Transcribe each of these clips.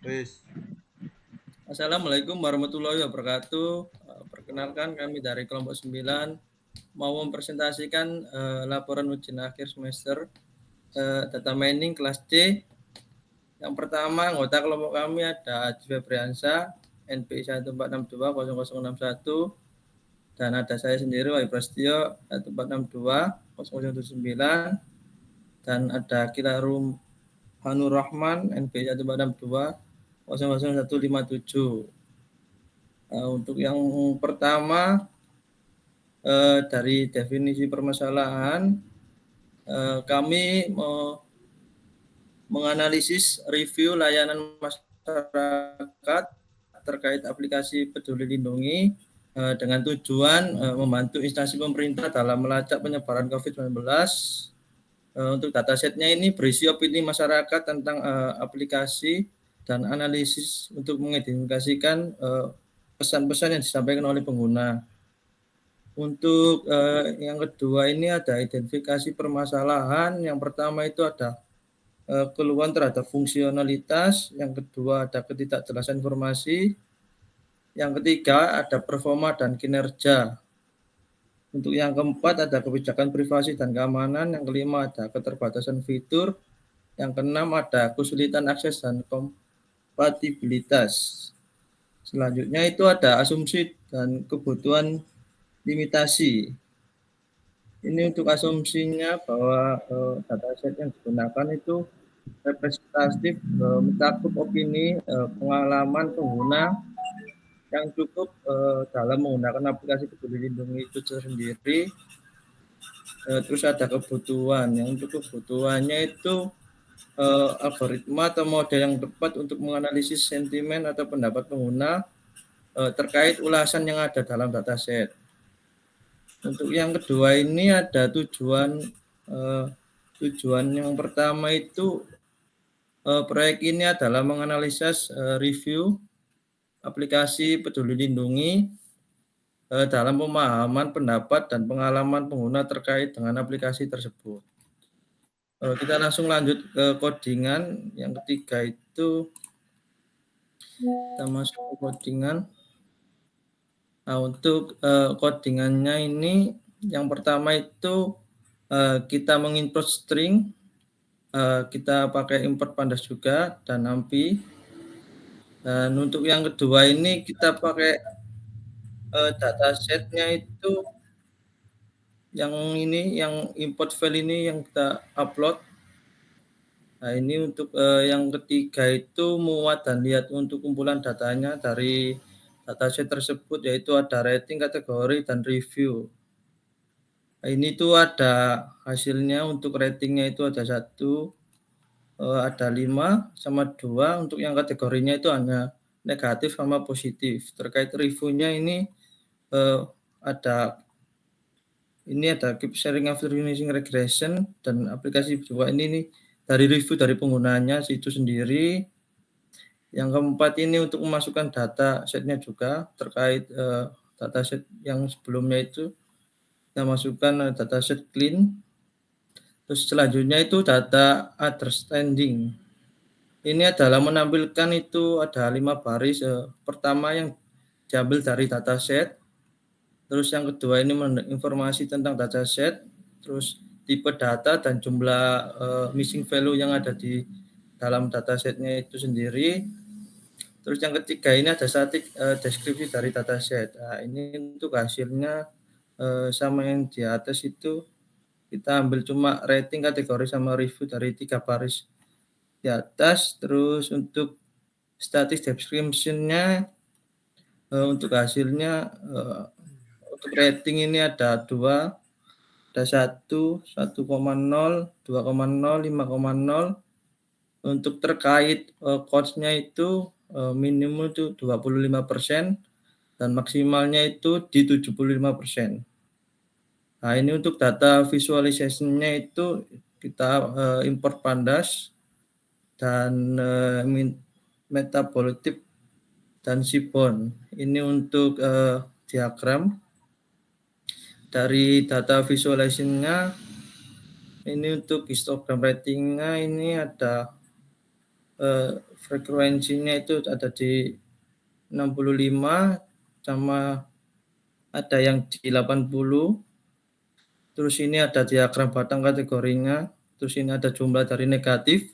Wis. Assalamualaikum warahmatullahi wabarakatuh. Perkenalkan kami dari kelompok 9 mau mempresentasikan laporan ujian akhir semester data mining kelas C. Yang pertama, anggota kelompok kami ada Haji Febriansyah, NPI 14620061, dan ada saya sendiri Wahyu Prasetyo 14620079, dan ada Kilarum Hanur Rahman NPI 14620057. Untuk yang pertama, dari definisi permasalahan, kami menganalisis review layanan masyarakat terkait aplikasi Peduli Lindungi dengan tujuan membantu instansi pemerintah dalam melacak penyebaran COVID-19. Untuk datasetnya ini berisi opini masyarakat tentang aplikasi dan analisis untuk mengidentifikasikan pesan-pesan yang disampaikan oleh pengguna. Untuk yang kedua ini ada identifikasi permasalahan. Yang pertama itu ada keluhan terhadap fungsionalitas. Yang kedua ada ketidakjelasan informasi. Yang ketiga ada performa dan kinerja. Untuk yang keempat ada kebijakan privasi dan keamanan. Yang kelima ada keterbatasan fitur. Yang keenam ada kesulitan akses dan kompatibilitas. Selanjutnya itu ada asumsi dan kebutuhan limitasi. Ini untuk asumsinya bahwa dataset yang digunakan itu representatif, mencakup opini, pengalaman pengguna yang cukup dalam menggunakan aplikasi Peduli Lindungi itu sendiri. Terus ada kebutuhan. Yang untuk kebutuhannya itu algoritma atau model yang tepat untuk menganalisis sentimen atau pendapat pengguna terkait ulasan yang ada dalam dataset. Untuk yang kedua ini ada tujuan yang pertama itu proyek ini adalah menganalisis review aplikasi Peduli Lindungi dalam pemahaman pendapat dan pengalaman pengguna terkait dengan aplikasi tersebut. Kita langsung lanjut ke codingan. Yang ketiga itu kita masuk ke codingan. Nah, untuk codingannya ini yang pertama itu kita mengimport string, kita pakai import pandas juga dan NumPy. Dan untuk yang kedua ini kita pakai datasetnya itu yang import file ini yang kita upload. Nah, ini untuk yang ketiga itu muat dan lihat untuk kumpulan datanya dari dataset tersebut, yaitu ada rating, kategori, dan review. Nah, ini tuh ada hasilnya. Untuk ratingnya itu ada 1, ada 5 sama 2. Untuk yang kategorinya itu hanya negatif sama positif. Terkait reviewnya ini ada keep sharing after finishing regression, dan aplikasi juga ini nih dari review dari penggunanya itu sendiri. Yang keempat ini untuk memasukkan data setnya juga terkait dataset yang sebelumnya itu kita masukkan dataset clean. Terus selanjutnya itu data understanding. Ini adalah menampilkan itu ada 5 baris. Pertama yang diambil dari dataset. Terus yang kedua ini informasi tentang dataset. Terus tipe data dan jumlah missing value yang ada di dalam datasetnya itu sendiri. Terus yang ketiga ini ada static deskripsi dari dataset. Nah, ini untuk hasilnya sama yang di atas itu kita ambil cuma rating, kategori, sama review dari 3 baris di atas. Terus untuk static description-nya untuk hasilnya untuk rating ini ada 2, ada 1, 1,0, 2,0, 5,0. Untuk terkait cost-nya itu minimum itu 25% dan maksimalnya itu di 75%. Nah, ini untuk data visualization-nya itu kita import pandas dan Matplotlib dan Seaborn. Ini untuk diagram. Dari data visualization-nya ini untuk histogram rating-nya ini ada frekuensinya itu ada di 65 sama ada yang di 80. Terus ini ada diagram batang kategorinya. Terus ini ada jumlah dari negatif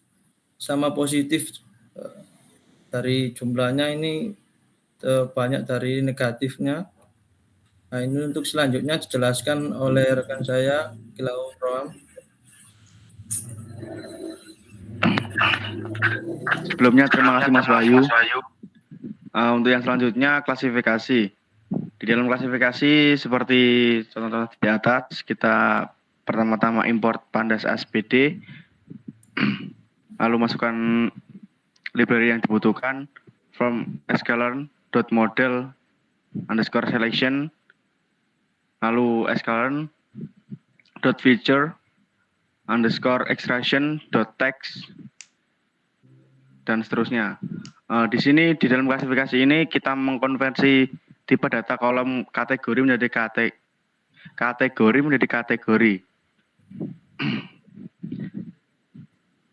sama positif. Dari jumlahnya ini banyak dari negatifnya. Nah, ini untuk selanjutnya dijelaskan oleh rekan saya, Gilaun Roam. Sebelumnya terima kasih Mas Wahyu. Untuk yang selanjutnya klasifikasi. Di dalam klasifikasi seperti contoh di atas, kita pertama-tama import pandas SPD, lalu masukkan library yang dibutuhkan from sklearn.model_selection, lalu sklearn.feature_extraction.text, dan seterusnya. Di sini di dalam klasifikasi ini kita mengkonversi tipe data kolom kategori menjadi kategori.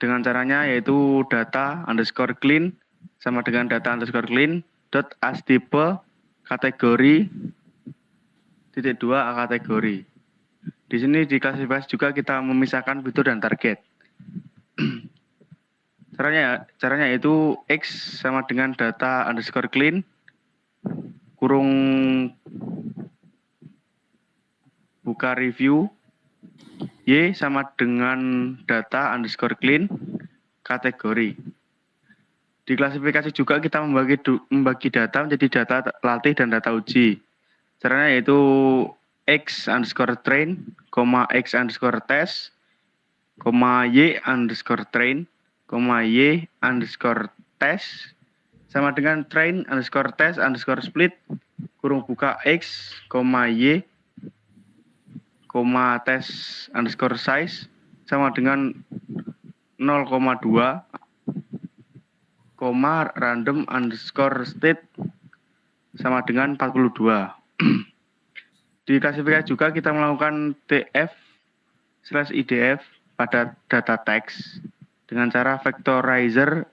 Dengan caranya yaitu data_clean sama dengan data_clean dot as type kategori .2 kategori. Di sini di klasifikasi juga kita memisahkan fitur dan target. Caranya yaitu X sama dengan data_clean kurung buka review, Y sama dengan data_clean kategori. Di klasifikasi juga kita membagi data menjadi data latih dan data uji. Caranya yaitu X_train, X_test, Y_train, Y_test sama dengan train_test_split kurung buka X, Y, test_size sama dengan 0,2, random_state sama dengan 42. Di klasifikasi juga kita melakukan tf/idf pada data teks dengan cara vectorizer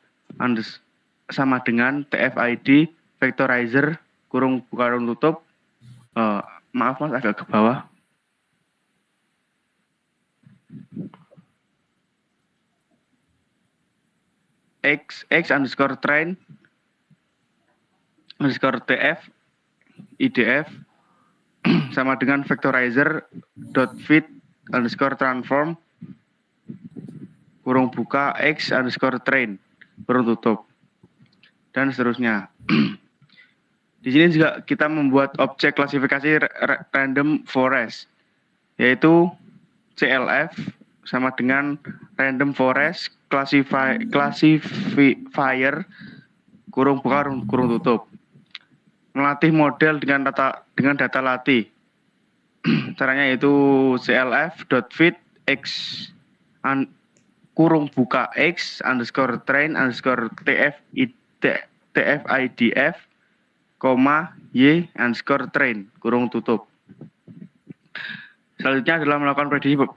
sama dengan tfid vectorizer kurung buka kurung tutup. Maaf Mas, agak ke bawah. X_train_tf idf sama dengan vectorizer.fit_transform kurung buka X_train kurung tutup, dan seterusnya. Di sini juga kita membuat objek klasifikasi random forest, yaitu CLF sama dengan random forest classifier kurung buka kurung tutup. Melatih model dengan data latih. Caranya yaitu clf.fit x kurung buka x_train_tfidf, y_train kurung tutup. Selanjutnya adalah melakukan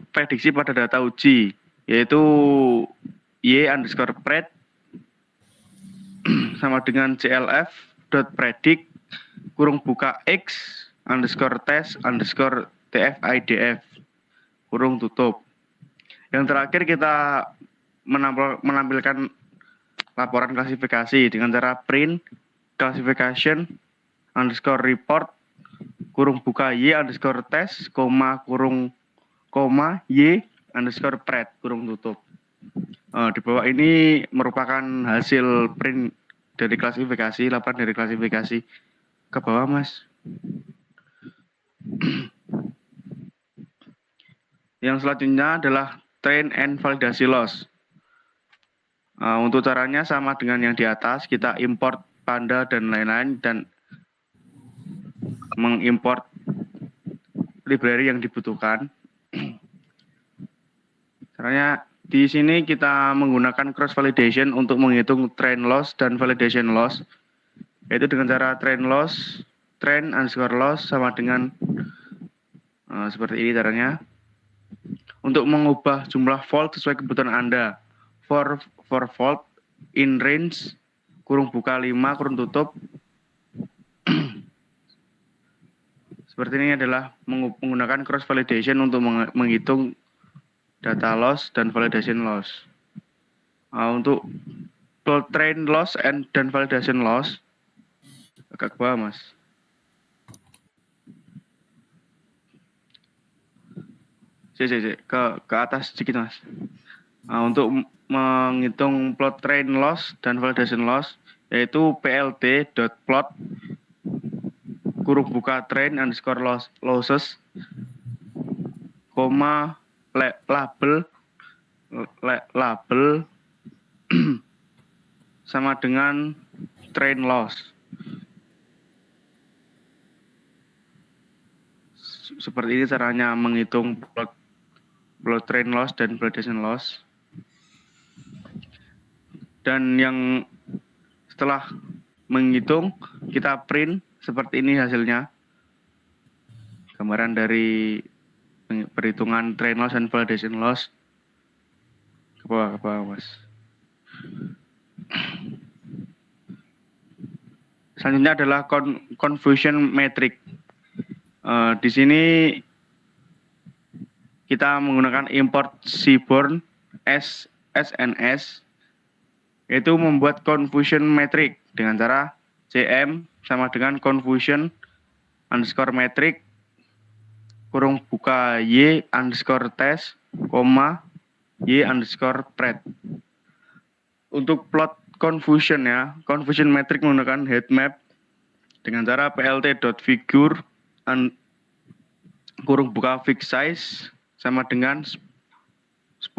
prediksi pada data uji, yaitu y_pred sama dengan clf.predict kurung buka x_test_tfidf kurung tutup. Yang terakhir kita menampilkan laporan klasifikasi dengan cara print classification_report kurung buka y_test, y_pred kurung tutup. Di bawah ini merupakan hasil print dari klasifikasi, laporan dari klasifikasi. Ke bawah Mas. Yang selanjutnya adalah train and validasi loss. Untuk caranya sama dengan yang di atas, kita import panda dan lain-lain dan mengimport library yang dibutuhkan. Caranya di sini kita menggunakan cross validation untuk menghitung train loss dan validation loss, yaitu dengan cara train_loss sama dengan seperti ini caranya. Untuk mengubah jumlah volt sesuai kebutuhan Anda. For volt in range kurung buka 5 kurung tutup. Seperti ini adalah menggunakan cross validation untuk menghitung data loss dan validation loss. Untuk plot train loss dan validation loss agak ke bawah, Mas. Ke atas sedikit, Mas. Untuk menghitung plot train loss dan validation loss yaitu plt.plot kurung buka train underscore losses koma label sama dengan train loss. Seperti ini caranya menghitung plot train loss dan validation loss. Dan yang setelah menghitung kita print seperti ini hasilnya. Gambaran dari perhitungan train loss dan validation loss. Ke bawah, Mas. Selanjutnya adalah confusion metric. Di sini kita menggunakan import seaborn SNS yaitu membuat confusion metric dengan cara cm sama dengan confusion underscore metric kurung buka y underscore test koma y underscore pred. Untuk plot confusion ya, confusion metric menggunakan heat map dengan cara plt.figure kurung buka fixed size sama dengan 10,8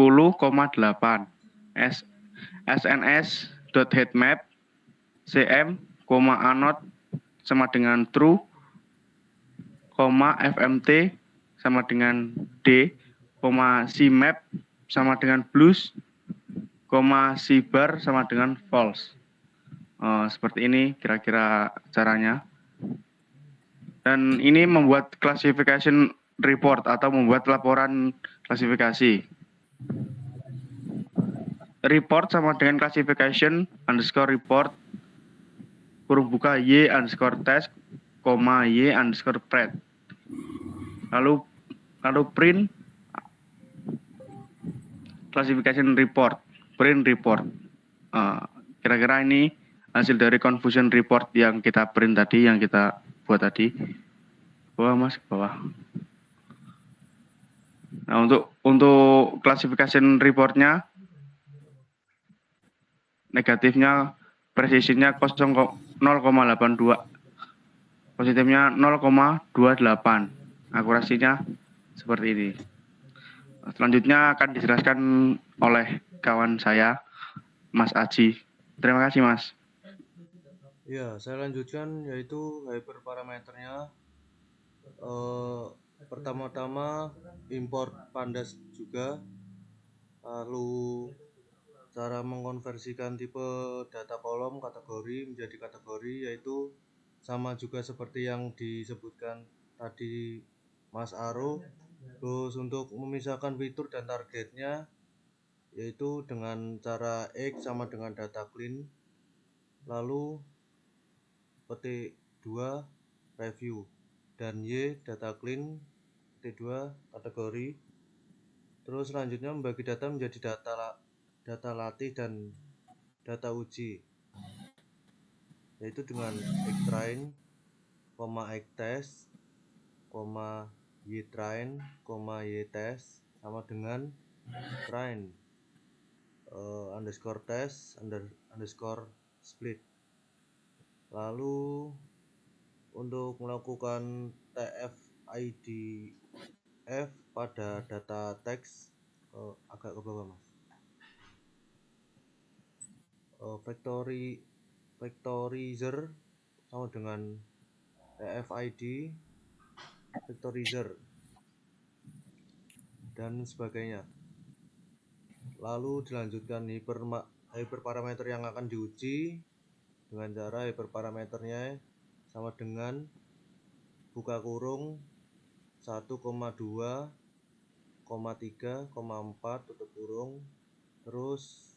sns.heatmap cm, anode sama dengan true, fmt sama dengan d, cmap sama dengan blues, cbar sama dengan false. Seperti ini kira-kira caranya. Dan ini membuat classification report atau membuat laporan klasifikasi. Report sama dengan classification underscore report kurung buka y underscore test koma y underscore pred. Lalu print classification report, print report. Kira-kira ini hasil dari confusion report yang kita print tadi, yang kita buat tadi. Bawah, Mas, bawah. Nah, untuk classification reportnya negatifnya precisionnya 0,82, positifnya 0,28, akurasinya seperti ini. Selanjutnya akan dijelaskan oleh kawan saya, Mas Aji. Terima kasih, Mas. Ya, saya lanjutkan yaitu hyperparameternya. Pertama-tama import pandas juga, lalu cara mengkonversikan tipe data kolom kategori menjadi kategori yaitu sama juga seperti yang disebutkan tadi Mas Aro. Terus untuk memisahkan fitur dan targetnya yaitu dengan cara X sama dengan data clean, lalu petik 2 review dan Y data clean, petik 2 kategori. Terus selanjutnya membagi data menjadi data latih dan data uji yaitu dengan xtrain, xtest, ytrain, ytest sama dengan train underscore test underscore split. Lalu untuk melakukan tfidf pada data teks agak ke bawah, Mas. Vectorizer sama dengan tfid vectorizer dan sebagainya. Lalu dilanjutkan hyperparameter yang akan diuji dengan cara hyperparameternya sama dengan buka kurung 1,2, 3,4 tutup kurung. Terus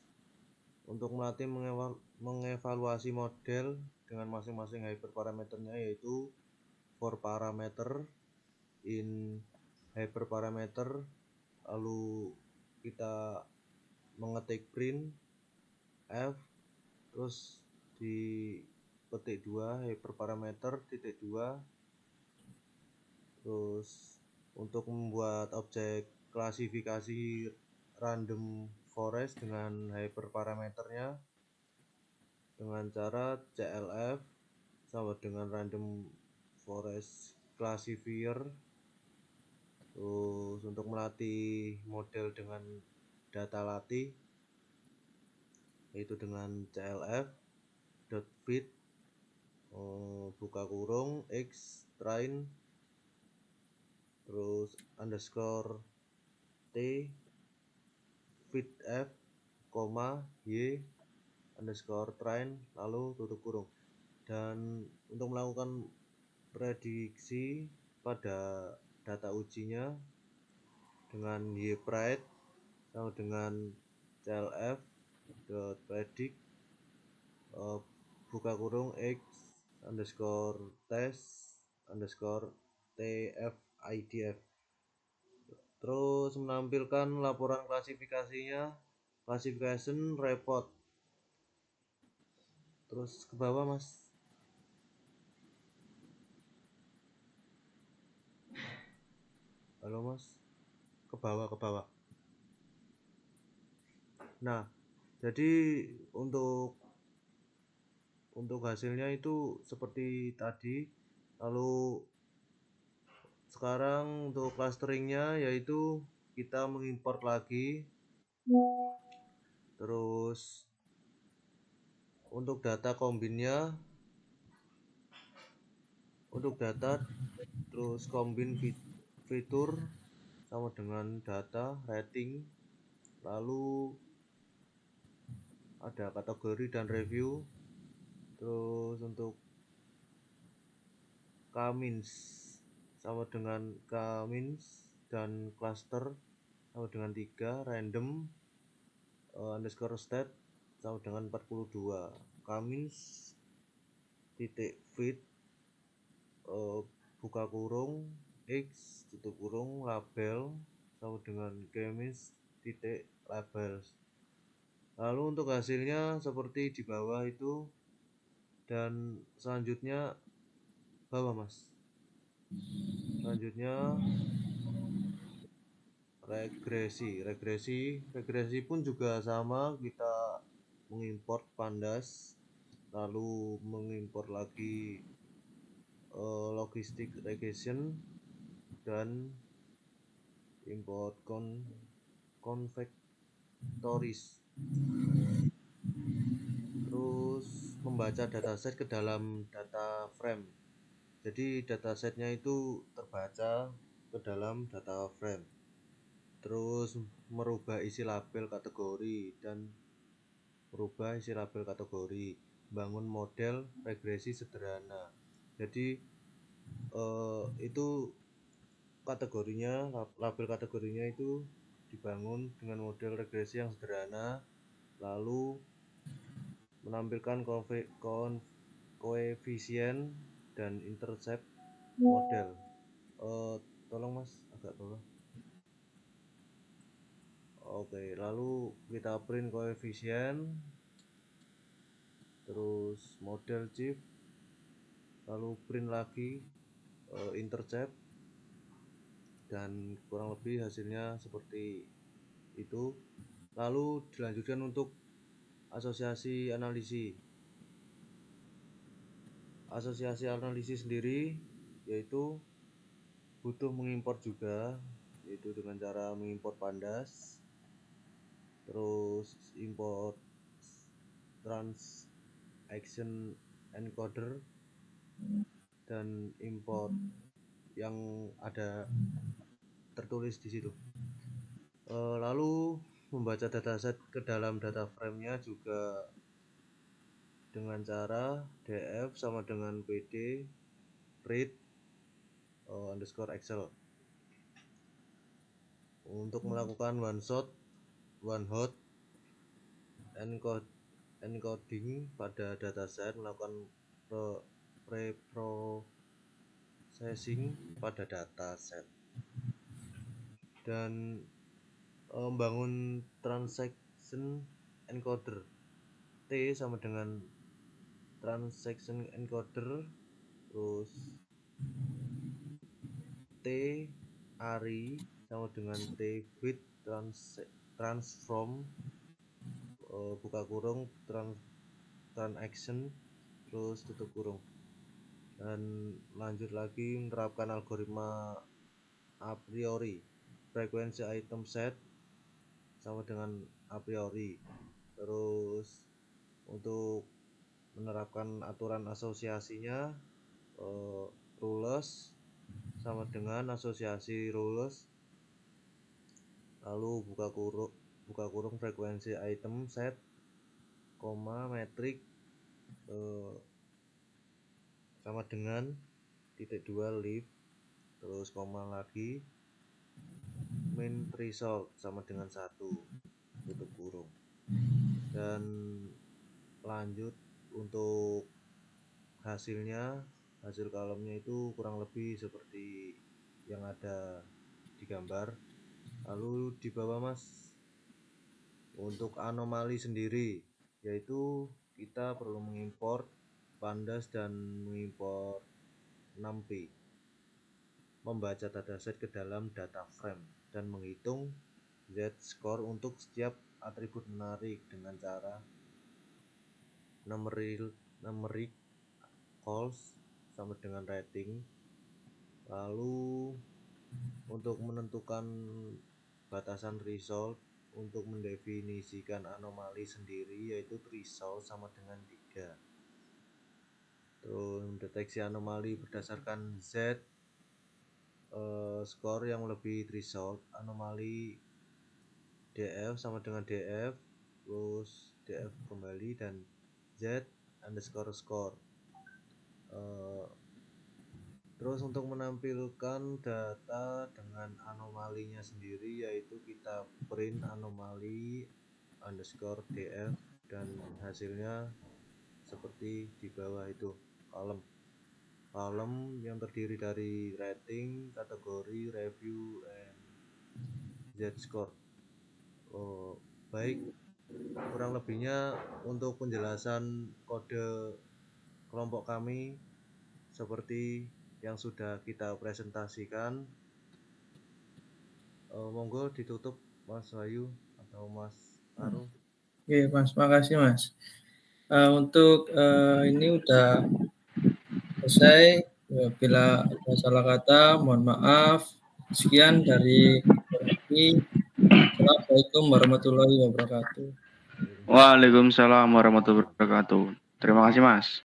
untuk melatih mengevaluasi model dengan masing-masing hyperparameternya, yaitu for parameter in hyperparameter, lalu kita mengetik print f, terus di petik 2 hyperparameter titik 2, terus untuk membuat objek klasifikasi random forest dengan hyperparameternya dengan cara clf sama dengan random forest classifier. Terus untuk melatih model dengan data latih yaitu dengan clf dot fit buka kurung x train terus underscore t fit f y underscore train lalu tutup kurung. Dan untuk melakukan prediksi pada data ujinya dengan ypredict sama dengan clf dot predict buka kurung x underscore test underscore tfidf, terus menampilkan laporan klasifikasinya classification report. Terus ke bawah mas, halo mas, ke bawah. Nah jadi untuk hasilnya itu seperti tadi. Lalu sekarang untuk clusteringnya yaitu kita mengimport lagi, terus untuk data kombinnya, untuk data terus kombin fitur sama dengan data rating, lalu ada kategori dan review. Terus untuk k-means sama dengan k-means dan cluster sama dengan 3, random underscore stat sama dengan 42, k-means titik fit buka kurung x tutup kurung label sama dengan k-means titik labels. Lalu untuk hasilnya seperti di bawah itu, dan selanjutnya bawah mas, selanjutnya regresi pun juga sama, kita mengimport pandas lalu mengimport lagi logistic regression dan import convectoris, terus membaca dataset ke dalam data frame. Jadi datasetnya itu terbaca ke dalam data frame, terus merubah isi label kategori dan bangun model regresi sederhana. Jadi itu kategorinya, label kategorinya itu dibangun dengan model regresi yang sederhana, lalu menampilkan koefisien dan intercept model. Tolong mas agak bawah. Oke, lalu kita print koefisien, terus model chief, lalu print lagi intercept, dan kurang lebih hasilnya seperti itu. Lalu dilanjutkan untuk asosiasi analisis sendiri, yaitu butuh mengimport juga, yaitu dengan cara mengimport pandas, terus import transaction encoder, dan import yang ada tertulis di situ. Lalu membaca dataset ke dalam data frame-nya juga dengan cara df sama dengan pd read underscore excel. Untuk melakukan one hot encoding pada dataset, melakukan pre-processing pada dataset, dan membangun transaction encoder. T sama dengan transaction encoder, terus T ARI sama dengan T bit transform buka kurung transaction terus tutup kurung, dan lanjut lagi menerapkan algoritma a priori, frekuensi item set sama dengan a priori. Terus untuk menerapkan aturan asosiasinya, rules sama dengan asosiasi rules, lalu buka kurung frekuensi item set, metrik sama dengan (2) leaf, terus koma lagi, min result sama dengan 1, tutup kurung. Dan lanjut untuk hasilnya, hasil kolomnya itu kurang lebih seperti yang ada di gambar. Lalu di bawah Mas, untuk anomali sendiri, yaitu kita perlu mengimport pandas dan mengimport numpy, membaca dataset ke dalam data frame, dan menghitung z-score untuk setiap atribut menarik dengan cara numeric calls sama dengan rating. Lalu untuk menentukan batasan result, untuk mendefinisikan anomali sendiri, yaitu threshold sama dengan 3. Terus mendeteksi anomali berdasarkan Z skor yang lebih threshold, anomali DF sama dengan DF plus DF kembali, dan Z underscore score. Terus untuk menampilkan data dengan anomalinya sendiri, yaitu kita print anomali underscore DF, dan hasilnya seperti di bawah itu, kolom yang terdiri dari rating, kategori, review, and z-score. Baik, kurang lebihnya untuk penjelasan kode kelompok kami seperti yang sudah kita presentasikan. Monggo ditutup Mas Wahyu atau Mas Aru. Oke Mas, makasih Mas. Untuk ini udah selesai. Bila ada salah kata, mohon maaf. Sekian dari kami. Assalamualaikum warahmatullahi wabarakatuh. Waalaikumsalam warahmatullahi wabarakatuh. Terima kasih Mas.